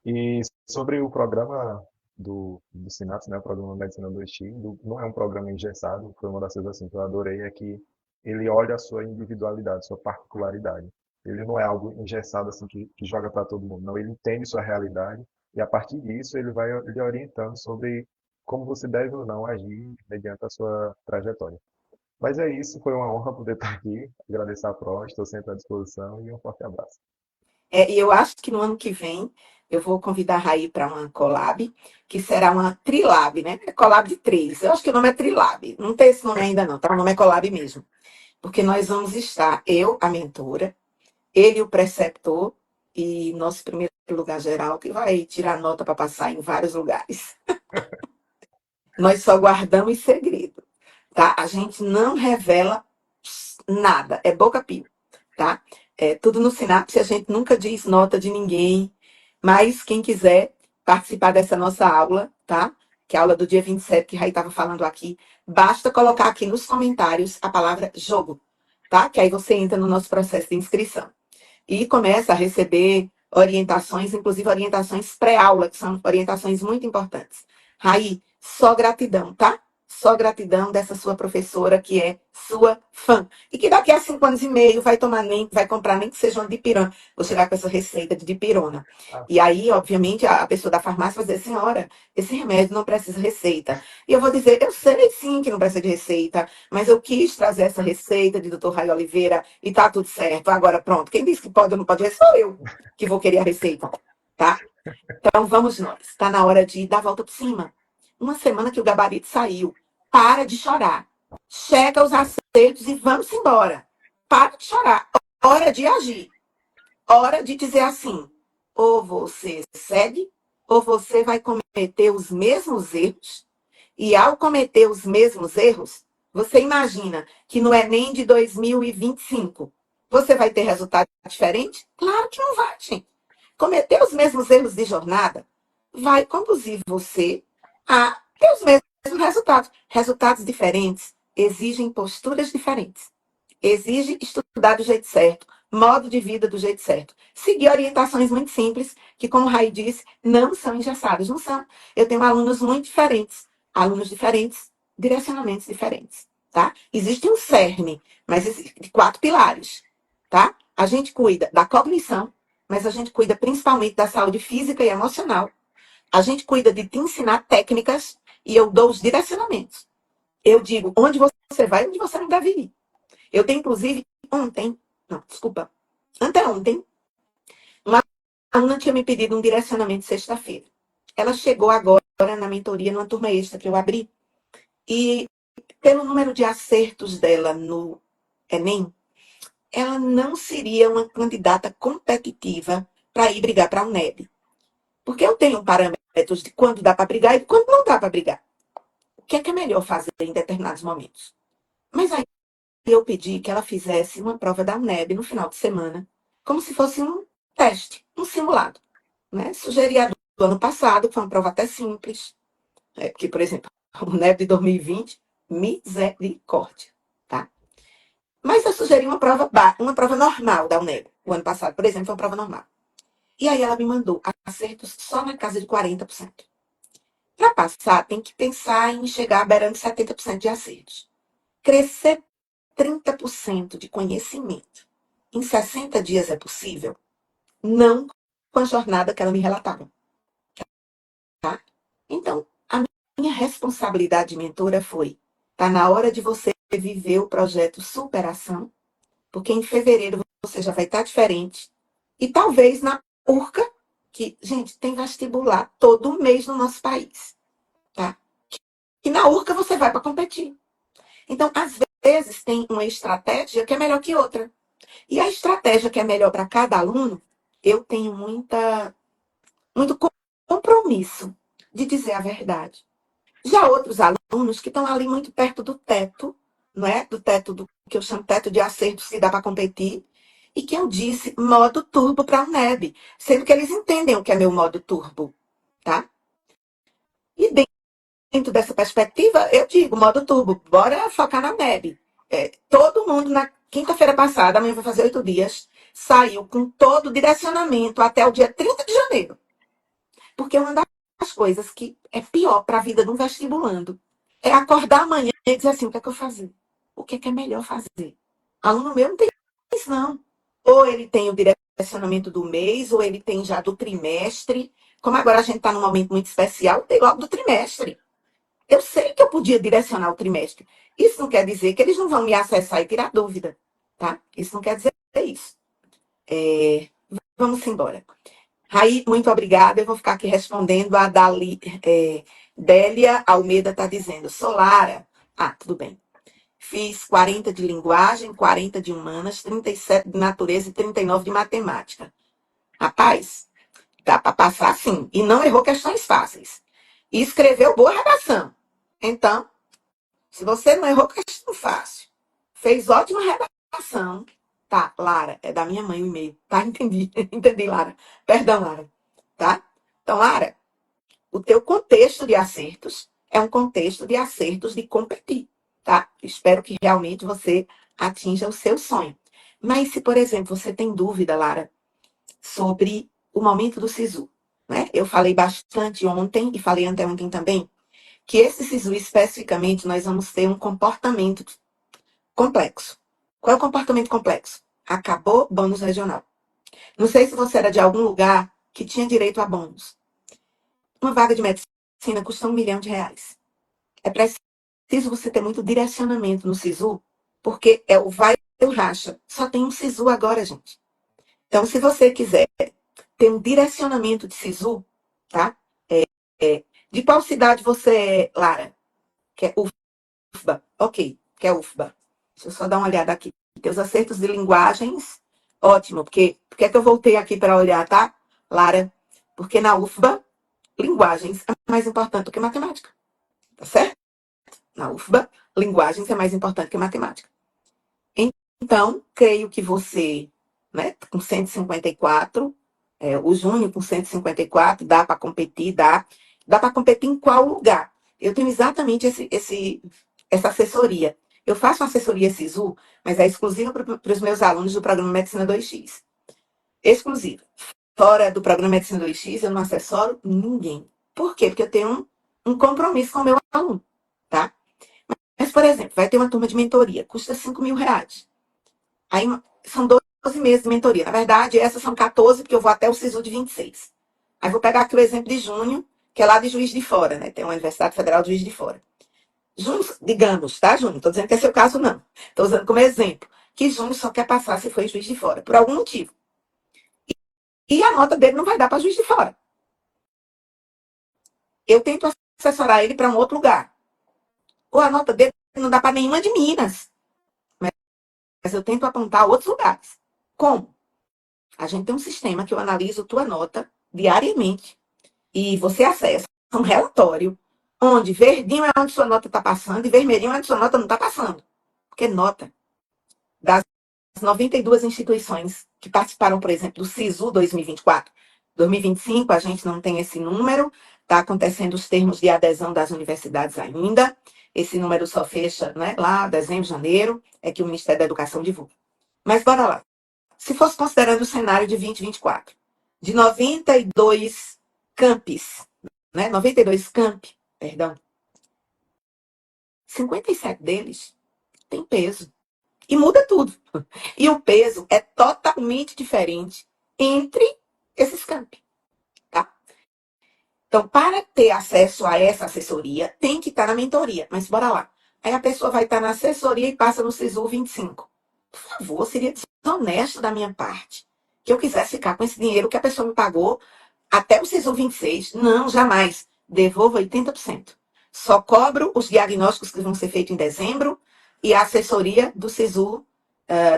E sobre o programa do Sinapse, né, o programa Medicina 2X, não é um programa engessado, foi uma das coisas assim, que eu adorei, é que ele olha a sua individualidade, sua particularidade. Ele não é algo engessado assim que joga para todo mundo, não, ele entende sua realidade e a partir disso ele vai lhe orientando sobre como você deve ou não agir mediante a sua trajetória. Mas é isso, foi uma honra poder estar aqui, agradecer a prova, estou sempre à disposição e um forte abraço. E eu acho que no ano que vem eu vou convidar a Raí para uma collab, que será uma trilab, né? É collab de três. Eu acho que o nome é trilab. Não tem esse nome ainda não, tá? O nome é collab mesmo. Porque nós vamos estar, eu, a mentora, ele, o preceptor, e nosso primeiro lugar geral, que vai tirar nota para passar em vários lugares. Nós só guardamos segredo, tá? A gente não revela nada, é boca pio, tá? É tudo no Sinapse, a gente nunca diz nota de ninguém, mas quem quiser participar dessa nossa aula, tá? Que é a aula do dia 27, que Raí estava falando aqui, basta colocar aqui nos comentários a palavra jogo, tá? Que aí você entra no nosso processo de inscrição e começa a receber orientações, inclusive orientações pré-aula, que são orientações muito importantes. Raí, só gratidão, tá? Só gratidão dessa sua professora que é sua fã. E que daqui a 5 anos e meio vai comprar nem que seja uma dipirona. Vou chegar com essa receita de dipirona. Ah, E aí, obviamente, a pessoa da farmácia vai dizer, senhora, esse remédio não precisa de receita. E eu vou dizer, eu sei sim que não precisa de receita, mas eu quis trazer essa receita de Dr. Raio Oliveira e tá tudo certo. Agora, pronto, quem disse que pode ou não pode, sou eu que vou querer a receita, tá? Então vamos nós. Está na hora de dar a volta por cima. Uma semana que o gabarito saiu. Para de chorar. Checa os acertos e vamos embora. Para de chorar. Hora de agir. Hora de dizer assim: ou você segue, ou você vai cometer os mesmos erros. E ao cometer os mesmos erros, você imagina que no Enem de 2025 você vai ter resultado diferente? Claro que não vai, gente. Cometer os mesmos erros de jornada vai conduzir você a ter os mesmos resultados. Resultados diferentes exigem posturas diferentes. Exige estudar do jeito certo, modo de vida do jeito certo. Seguir orientações muito simples, que, como o Raí disse, não são engessadas, não são. Eu tenho alunos diferentes, direcionamentos diferentes, tá? Existe um cerne, mas de 4 pilares, tá? A gente cuida da cognição, mas a gente cuida principalmente da saúde física e emocional. A gente cuida de te ensinar técnicas e eu dou os direcionamentos. Eu digo onde você vai e onde você não deve ir. Eu tenho, inclusive, não, desculpa, anteontem, uma aluna tinha me pedido um direcionamento sexta-feira. Ela chegou agora na mentoria, numa turma extra que eu abri, e pelo número de acertos dela no Enem, ela não seria uma candidata competitiva para ir brigar para a UNEB. Porque eu tenho parâmetros de quando dá para brigar e de quando não dá para brigar. O que é melhor fazer em determinados momentos? Mas aí eu pedi que ela fizesse uma prova da UNEB no final de semana, como se fosse um teste, um simulado. Né? Sugeri a do ano passado, que foi uma prova até simples, porque, por exemplo, a UNEB de 2020, misericórdia. Tá? Mas eu sugeri uma prova normal da UNEB. O ano passado, por exemplo, foi uma prova normal. E aí ela me mandou acertos só na casa de 40%. Para passar, tem que pensar em chegar beirando 70% de acertos. Crescer 30% de conhecimento em 60 dias é possível? Não com a jornada que ela me relatava. Tá? Então, a minha responsabilidade de mentora foi: tá na hora de você viver o projeto Superação, porque em fevereiro você já vai estar diferente. E talvez na URCA, que, gente, tem vestibular todo mês no nosso país, tá? E na URCA você vai para competir. Então, às vezes, tem uma estratégia que é melhor que outra. E a estratégia que é melhor para cada aluno, eu tenho muito compromisso de dizer a verdade. Já outros alunos que estão ali muito perto do teto, não é? Do teto do que eu chamo teto de acertos que dá para competir, e que eu disse modo turbo para a UNEB, sendo que eles entendem o que é meu modo turbo, tá? E dentro dessa perspectiva, eu digo modo turbo, bora focar na UNEB. Todo mundo na quinta-feira passada, amanhã vai fazer 8 dias, saiu com todo o direcionamento até o dia 30 de janeiro. Porque uma das coisas que é pior para a vida de um vestibulando é acordar amanhã e dizer assim: o que é que eu fazer? O que é melhor fazer? Aluno meu não tem isso, não. Ou ele tem o direcionamento do mês, ou ele tem já do trimestre. Como agora a gente está num momento muito especial, tem logo do trimestre. Eu sei que eu podia direcionar o trimestre. Isso não quer dizer que eles não vão me acessar e tirar dúvida, tá? Isso não quer dizer isso. Vamos embora. Raí, muito obrigada. Eu vou ficar aqui respondendo. A Délia Almeida está dizendo: Solara. Ah, tudo bem. Fiz 40 de linguagem, 40 de humanas, 37 de natureza e 39 de matemática. Rapaz, dá para passar sim. E não errou questões fáceis. E escreveu boa redação. Então, se você não errou questão fácil, fez ótima redação. Tá, Lara, é da minha mãe o e-mail. Tá, entendi. Entendi, Lara. Perdão, Lara. Tá? Então, Lara, o teu contexto de acertos é um contexto de acertos de competir, tá? Espero que realmente você atinja o seu sonho. Mas se, por exemplo, você tem dúvida, Lara, sobre o momento do SISU, né? Eu falei bastante ontem e falei anteontem também que esse SISU especificamente nós vamos ter um comportamento complexo. Qual é o comportamento complexo? Acabou bônus regional. Não sei se você era de algum lugar que tinha direito a bônus. Uma vaga de medicina custa R$ 1 milhão. É preciso você ter muito direcionamento no SISU, porque é o vai e o racha. Só tem um SISU agora, gente. Então, se você quiser ter um direcionamento de SISU, tá? De qual cidade você é, Lara? Que é UFBA. Ok, que é UFBA. Deixa eu só dar uma olhada aqui. Tem os acertos de linguagens. Ótimo, porque por que eu voltei aqui para olhar, tá, Lara? Porque na UFBA, linguagens é mais importante do que matemática. Tá certo? Na UFBA, linguagens é mais importante que matemática. Então, creio que você, né, com 154, o Júnior com 154, dá para competir, dá para competir em qual lugar? Eu tenho exatamente essa assessoria. Eu faço uma assessoria SISU, mas é exclusiva para os meus alunos do programa Medicina 2X. Exclusiva. Fora do programa Medicina 2X, eu não assessoro ninguém. Por quê? Porque eu tenho um compromisso com o meu aluno, tá? Mas, por exemplo, vai ter uma turma de mentoria, custa R$ 5.000. Aí são 12 meses de mentoria. Na verdade, essas são 14, porque eu vou até o SISU de 26. Aí vou pegar aqui o exemplo de junho, que é lá de Juiz de Fora, né? Tem uma Universidade Federal de Juiz de Fora. Junho, digamos, tá, Júnior? Não estou dizendo que é seu caso, não. Estou usando como exemplo que Júnior só quer passar se for em Juiz de Fora, por algum motivo. E a nota dele não vai dar para Juiz de Fora. Eu tento assessorar ele para um outro lugar. Ou a nota dele não dá para nenhuma de Minas. Mas eu tento apontar outros lugares. Como? A gente tem um sistema que eu analiso tua nota diariamente e você acessa um relatório onde verdinho é onde sua nota está passando e vermelhinho é onde sua nota não está passando. Porque nota das 92 instituições que participaram, por exemplo, do SISU 2024, 2025, a gente não tem esse número, está acontecendo os termos de adesão das universidades ainda. esse número só fecha, né, lá dezembro, janeiro, é que o Ministério da Educação divulga. Mas bora lá. Se fosse considerando o cenário de 2024, de 92 campos, né, 92 campi, perdão, 57 deles têm peso. E muda tudo. E o peso é totalmente diferente entre esses campi, tá? Então, para ter acesso a essa assessoria, tem que estar na mentoria. Mas bora lá. Aí a pessoa vai estar na assessoria e passa no SISU 25. Por favor, seria desonesto da minha parte que eu quisesse ficar com esse dinheiro que a pessoa me pagou até o SISU 26. Não, jamais. Devolvo 80%. Só cobro os diagnósticos que vão ser feitos em dezembro e a assessoria do SISU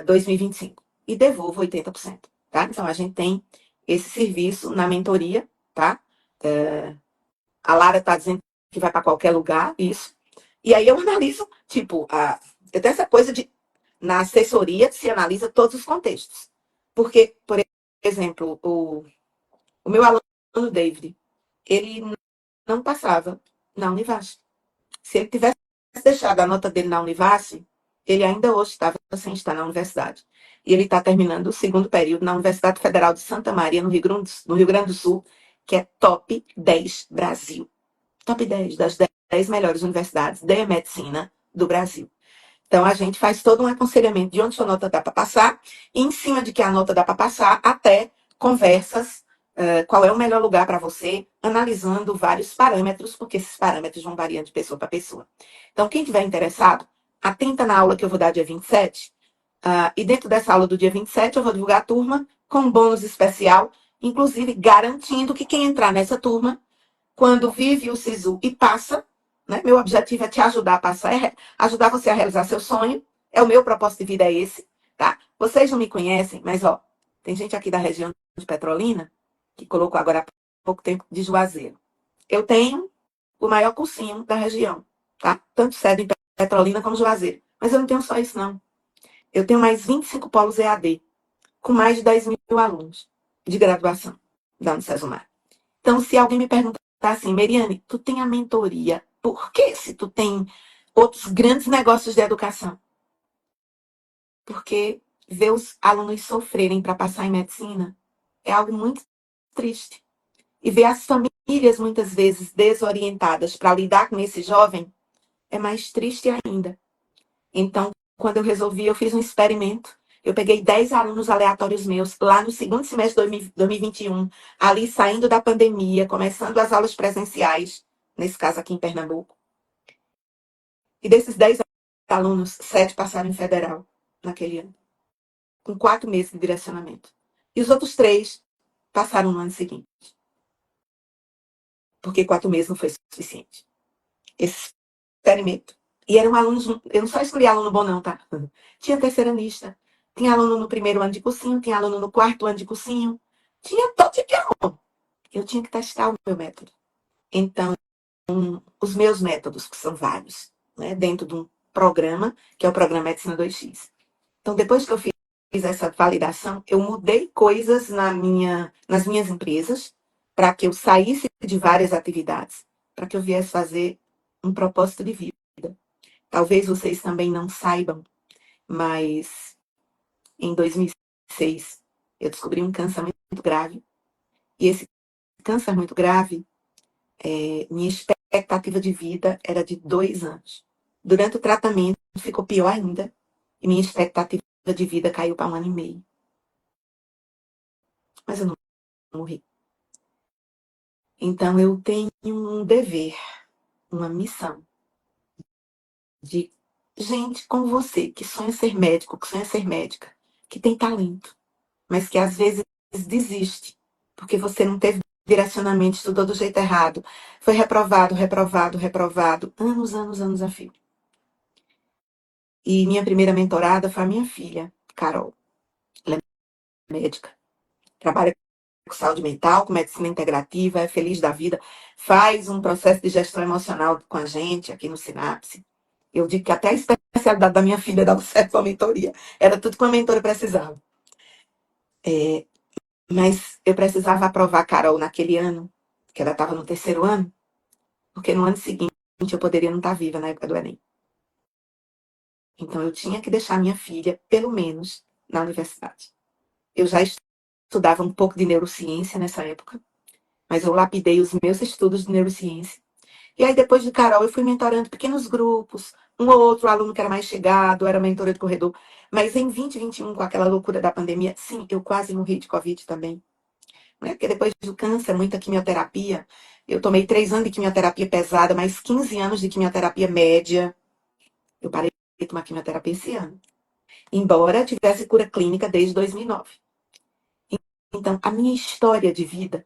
2025. E devolvo 80%. Tá? Então, a gente tem esse serviço na mentoria, tá? A Lara está dizendo que vai para qualquer lugar, isso. E aí eu analiso, tipo, eu tenho essa coisa de, na assessoria, se analisa todos os contextos. Porque, por exemplo, o meu aluno David, ele não passava na Univasf. Se ele tivesse deixado a nota dele na Univasf, ele ainda hoje estava sem estar na universidade. E ele está terminando o segundo período na Universidade Federal de Santa Maria, no Rio Grande do Sul, que é top 10 Brasil. Top 10 das 10 melhores universidades de medicina do Brasil. Então, a gente faz todo um aconselhamento de onde sua nota dá para passar, e em cima de que a nota dá para passar, até conversas, qual é o melhor lugar para você, analisando vários parâmetros, porque esses parâmetros vão variando de pessoa para pessoa. Então, quem tiver interessado, atenta na aula que eu vou dar dia 27, e dentro dessa aula do dia 27, eu vou divulgar a turma com um bônus especial, inclusive garantindo que quem entrar nessa turma quando vive o SISU e passa, né? Meu objetivo é te ajudar a passar, é ajudar você a realizar seu sonho. É o meu propósito de vida é esse, tá? Vocês não me conhecem, mas ó, tem gente aqui da região de Petrolina que colocou agora há pouco tempo de Juazeiro. Eu tenho o maior cursinho da região, tá? Tanto sede em Petrolina como Juazeiro. Mas eu não tenho só isso, não. Eu tenho mais 25 polos EAD, com mais de 10 mil alunos de graduação da Unicesumar. Então, se alguém me perguntar assim, Meriane, tu tem a mentoria, por que se tu tem outros grandes negócios de educação? Porque ver os alunos sofrerem para passar em medicina é algo muito triste. E ver as famílias, muitas vezes, desorientadas para lidar com esse jovem é mais triste ainda. Então, quando eu resolvi, eu fiz um experimento. Eu peguei 10 alunos aleatórios meus, lá no segundo semestre de 2021, ali saindo da pandemia, começando as aulas presenciais, nesse caso aqui em Pernambuco. E desses 10 alunos, 7 passaram em federal naquele ano, com 4 meses de direcionamento. E os outros 3 passaram no ano seguinte, porque 4 meses não foi suficiente. Esse experimento. E eram alunos, eu não só escolhi aluno bom, não, tá? Tinha terceiranista, tinha aluno no primeiro ano de cursinho, tinha aluno no quarto ano de cursinho, tinha todo tipo de aluno. Eu tinha que testar o meu método. Então, os meus métodos, que são vários, né, dentro de um programa, que é o programa Medicina 2X. Então, depois que eu fiz essa validação, eu mudei coisas nas minhas empresas para que eu saísse de várias atividades, para que eu viesse fazer um propósito de vida. Talvez vocês também não saibam, mas em 2006 eu descobri um câncer muito grave. E esse câncer muito grave, minha expectativa de vida era de 2 anos. Durante o tratamento ficou pior ainda e minha expectativa de vida caiu para 1 ano e meio. Mas eu não morri. Então eu tenho um dever, uma missão de gente como você, que sonha ser médico, que sonha ser médica, que tem talento, mas que às vezes desiste, porque você não teve direcionamento, estudou do jeito errado, foi reprovado, reprovado, reprovado, anos, anos, anos a fio. E minha primeira mentorada foi a minha filha, Carol. Ela é médica, trabalha com saúde mental, com medicina integrativa, é feliz da vida, faz um processo de gestão emocional com a gente aqui no Sinapse. Eu digo que até a especialidade da minha filha dava certo com a mentoria. Era tudo que uma mentora precisava. Mas eu precisava aprovar a Carol naquele ano, que ela estava no terceiro ano, porque no ano seguinte eu poderia não estar viva na época do Enem. Então, eu tinha que deixar minha filha, pelo menos, na universidade. Eu já estudava um pouco de neurociência nessa época, mas eu lapidei os meus estudos de neurociência. E aí, depois de Carol, eu fui mentorando pequenos grupos, um ou outro aluno que era mais chegado, era mentora de corredor. Mas em 2021, com aquela loucura da pandemia, sim, eu quase morri de Covid também. Né? Porque depois do câncer, muita quimioterapia. Eu tomei 3 anos de quimioterapia pesada, mais 15 anos de quimioterapia média. Eu parei de tomar quimioterapia esse ano. Embora tivesse cura clínica desde 2009. Então, a minha história de vida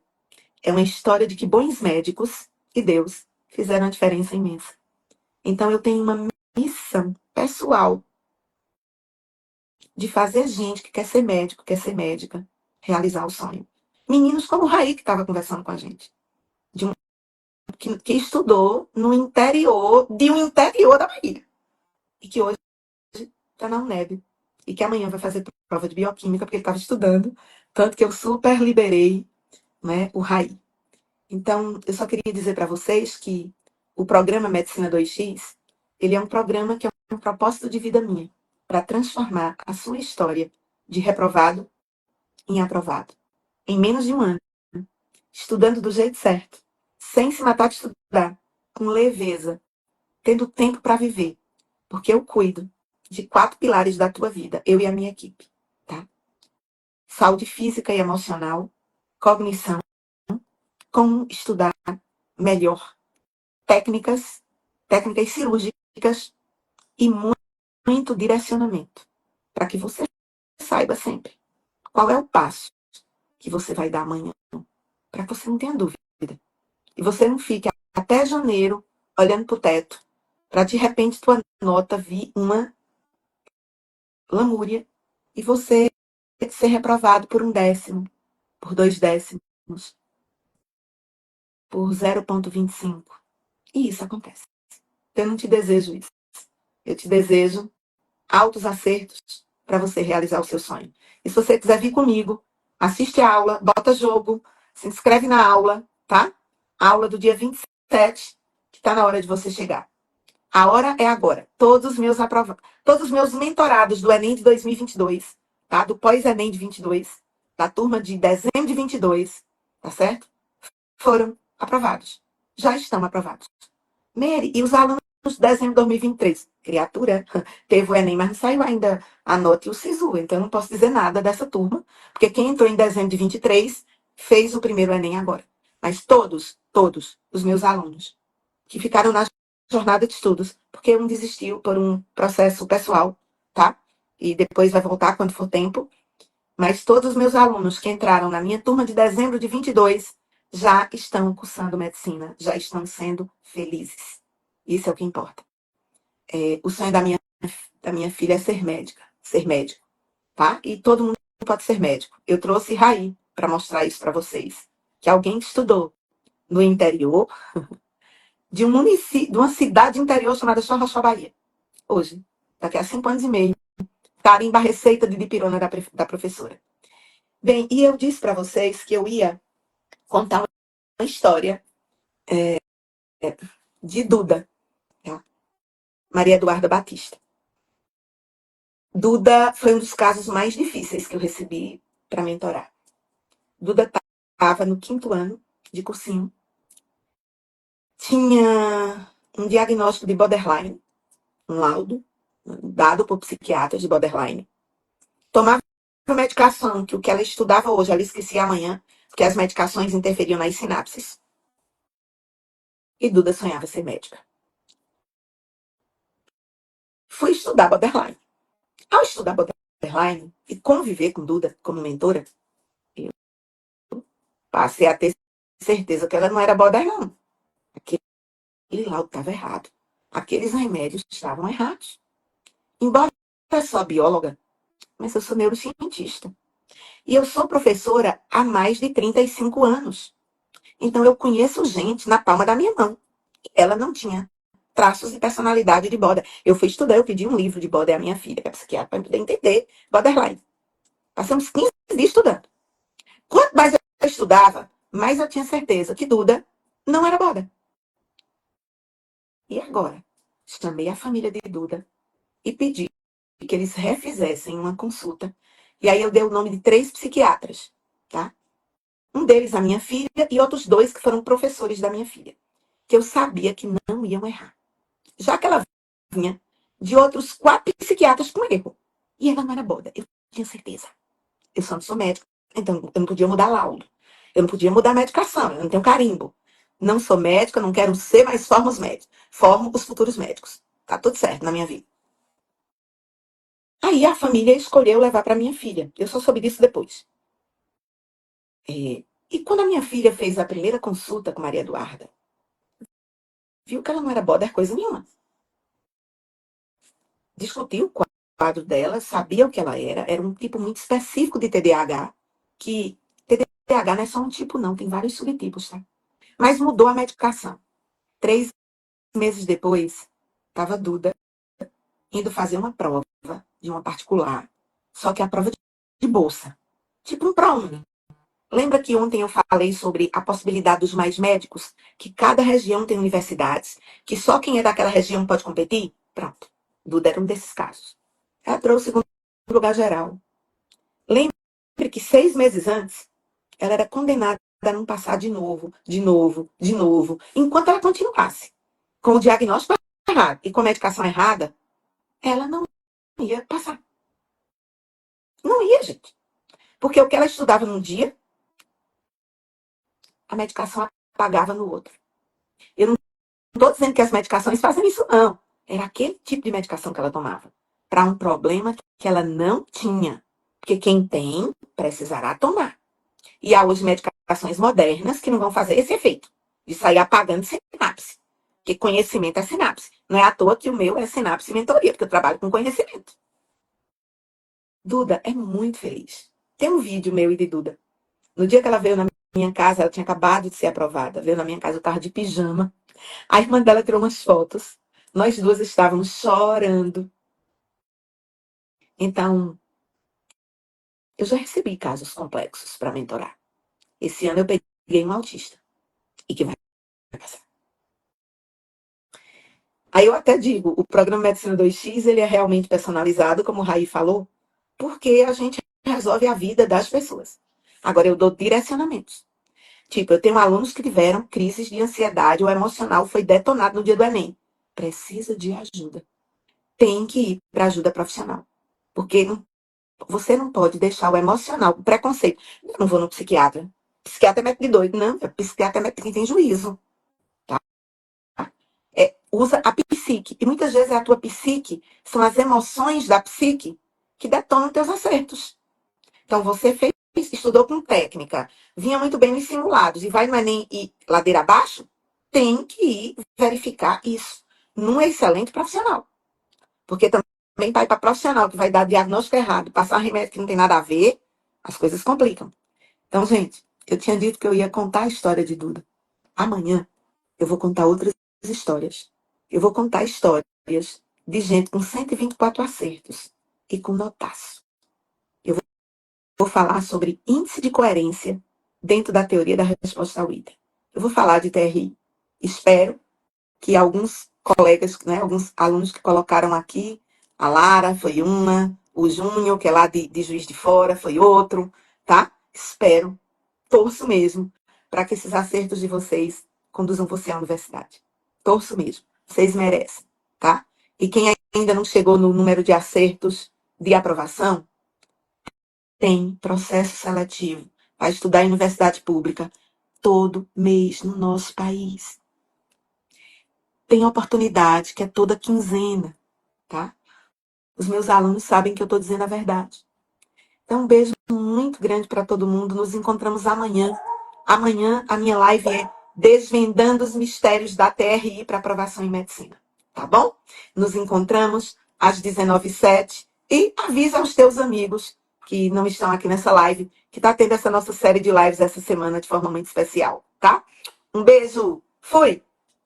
é uma história de que bons médicos e Deus fizeram uma diferença imensa. Então, eu tenho uma missão pessoal de fazer gente que quer ser médico, quer ser médica, realizar o sonho. Meninos como o Raí, que estava conversando com a gente, que estudou no interior de um interior da Bahia, e que hoje está na UNEB, e que amanhã vai fazer prova de bioquímica, porque ele estava estudando, tanto que eu super liberei, né, o Raí. Então, eu só queria dizer para vocês que o programa Medicina 2X, ele é um programa que é um propósito de vida minha, para transformar a sua história de reprovado em aprovado, em menos de um ano, estudando do jeito certo, sem se matar de estudar, com leveza, tendo tempo para viver, porque eu cuido de 4 pilares da tua vida, eu e a minha equipe, tá? Saúde física e emocional, cognição, como estudar melhor, técnicas cirúrgicas e muito direcionamento, para que você saiba sempre qual é o passo que você vai dar amanhã, para que você não tenha dúvida. E você não fique até janeiro olhando para o teto, para de repente tua nota vir uma lamúria e você ser reprovado por 1 décimo, por 2 décimos, por 0,25. E isso acontece. Eu não te desejo isso. Eu te desejo altos acertos para você realizar o seu sonho. E se você quiser vir comigo, assiste a aula, bota jogo, se inscreve na aula, tá? A aula do dia 27, que está na hora de você chegar. A hora é agora. Todos os meus mentorados do Enem de 2022, tá? Do pós-Enem de 22, da turma de dezembro de 22, tá certo? Foram aprovados. Já estão aprovados. Mary, e os alunos de dezembro de 2023? Criatura, teve o Enem, mas não saiu ainda a nota e o SISU, então eu não posso dizer nada dessa turma, porque quem entrou em dezembro de 23 fez o primeiro Enem agora. Mas todos os meus alunos que ficaram na jornada de estudos, porque um desistiu por um processo pessoal, tá? E depois vai voltar quando for tempo. Mas todos os meus alunos que entraram na minha turma de dezembro de 22 já estão cursando medicina, já estão sendo felizes. Isso é o que importa. O sonho da minha filha é ser médico, tá? E todo mundo pode ser médico. Eu trouxe Raí para mostrar isso para vocês. Que alguém que estudou no interior de um município, de uma cidade interior chamada Xorroxó, Bahia. Hoje, daqui a 5 anos e meio, carimba a receita de dipirona da professora. Bem, e eu disse para vocês que eu ia contar uma história de Duda, tá? Maria Eduarda Batista. Duda foi um dos casos mais difíceis que eu recebi para mentorar. Duda estava no 5º ano de cursinho, tinha um diagnóstico de borderline, um laudo dado por psiquiatras de borderline. Tomava medicação, que o que ela estudava hoje, ela esquecia amanhã, porque as medicações interferiam nas sinapses. E Duda sonhava ser médica. Fui estudar borderline. Ao estudar borderline e conviver com Duda como mentora, eu passei a ter certeza que ela não era borderline, não. Aquele laudo estava errado. Aqueles remédios estavam errados. Embora eu sou bióloga, mas eu sou neurocientista. E eu sou professora há mais de 35 anos. Então eu conheço gente na palma da minha mão. Ela não tinha traços de personalidade de border. Eu fui estudar, eu pedi um livro de border à minha filha, que é psiquiatra, para poder entender borderline. Passamos 15 dias estudando. Quanto mais eu estudava, mais eu tinha certeza que Duda não era border. E agora? Chamei a família de Duda e pedi que eles refizessem uma consulta. E aí eu dei o nome de 3 psiquiatras, tá? Um deles a minha filha e outros 2 que foram professores da minha filha, que eu sabia que não iam errar. Já que ela vinha de outros 4 psiquiatras com erro. E ela não era boa, eu tinha certeza. Eu só não sou médica, então eu não podia mudar laudo. Eu não podia mudar a medicação, eu não tenho carimbo. Não sou médica, não quero ser, mas formo os médicos. Formo os futuros médicos. Tá tudo certo na minha vida. Aí a família escolheu levar para minha filha. Eu só soube disso depois. E quando a minha filha fez a primeira consulta com Maria Eduarda, viu que ela não era boa coisa nenhuma. Discutiu o quadro dela, sabia o que ela era um tipo muito específico de TDAH, que TDAH não é só um tipo não, tem vários subtipos, tá? Mas mudou a medicação. 3 meses depois, estava Duda indo fazer uma prova de uma particular, só que a prova de bolsa, tipo um ProUni. Lembra que ontem eu falei sobre a possibilidade dos mais médicos, que cada região tem universidades, que só quem é daquela região pode competir? Pronto. Duda era um desses casos. Ela trouxe o segundo lugar geral. Lembre que 6 meses antes, ela era condenada a não passar de novo, de novo, de novo, enquanto ela continuasse com o diagnóstico errado e com a medicação errada, ela não ia passar. Não ia, gente. Porque o que ela estudava num dia, a medicação apagava no outro. Eu não estou dizendo que as medicações fazem isso, não. Era aquele tipo de medicação que ela tomava. Para um problema que ela não tinha. Porque quem tem, precisará tomar. E há hoje medicações modernas que não vão fazer esse efeito. De sair apagando sinapse. Porque conhecimento é sinapse. Não é à toa que o meu é sinapse e mentoria, porque eu trabalho com conhecimento. Duda é muito feliz. Tem um vídeo meu e de Duda. No dia que ela veio na minha casa, ela tinha acabado de ser aprovada. Veio na minha casa, eu estava de pijama. A irmã dela tirou umas fotos. Nós duas estávamos chorando. Então, eu já recebi casos complexos para mentorar. Esse ano eu peguei um autista. E que vai passar. Aí eu até digo, o programa Medicina 2X, ele é realmente personalizado, como o Raí falou, porque a gente resolve a vida das pessoas. Agora eu dou direcionamentos. Tipo, eu tenho alunos que tiveram crises de ansiedade, o emocional foi detonado no dia do Enem. Precisa de ajuda. Tem que ir para ajuda profissional. Porque você não pode deixar o emocional, o preconceito. Eu não vou no psiquiatra. Psiquiatra é método de doido. Não, psiquiatra é método de quem tem juízo. Tá? Usa a psique. E muitas vezes a tua psique são as emoções da psique que detonam teus acertos. Então você fez, estudou com técnica, vinha muito bem nos simulados e vai no Enem e ladeira abaixo, tem que ir verificar isso num excelente profissional. Porque também vai para profissional que vai dar diagnóstico errado, passar remédio que não tem nada a ver, as coisas complicam. Então, gente, eu tinha dito que eu ia contar a história de Duda. Amanhã eu vou contar outras histórias. Eu vou contar histórias de gente com 124 acertos e com notaço. Eu vou falar sobre índice de coerência dentro da teoria da resposta ao ITER. Eu vou falar de TRI. Espero que alguns colegas, né, alguns alunos que colocaram aqui, a Lara foi uma, o Júnior, que é lá de Juiz de Fora, foi outro, tá? Espero, torço mesmo, para que esses acertos de vocês conduzam você à universidade. Torço mesmo. Vocês merecem, tá? E quem ainda não chegou no número de acertos de aprovação, tem processo seletivo para estudar em universidade pública todo mês no nosso país. Tem oportunidade que é toda quinzena, tá? Os meus alunos sabem que eu estou dizendo a verdade. Então, um beijo muito grande para todo mundo. Nos encontramos amanhã. Amanhã a minha live é Desvendando os Mistérios da TRI para Aprovação em Medicina. Tá bom? Nos encontramos às 19h07 e avisa aos teus amigos que não estão aqui nessa live, que está tendo essa nossa série de lives essa semana de forma muito especial, tá? Um beijo. Fui!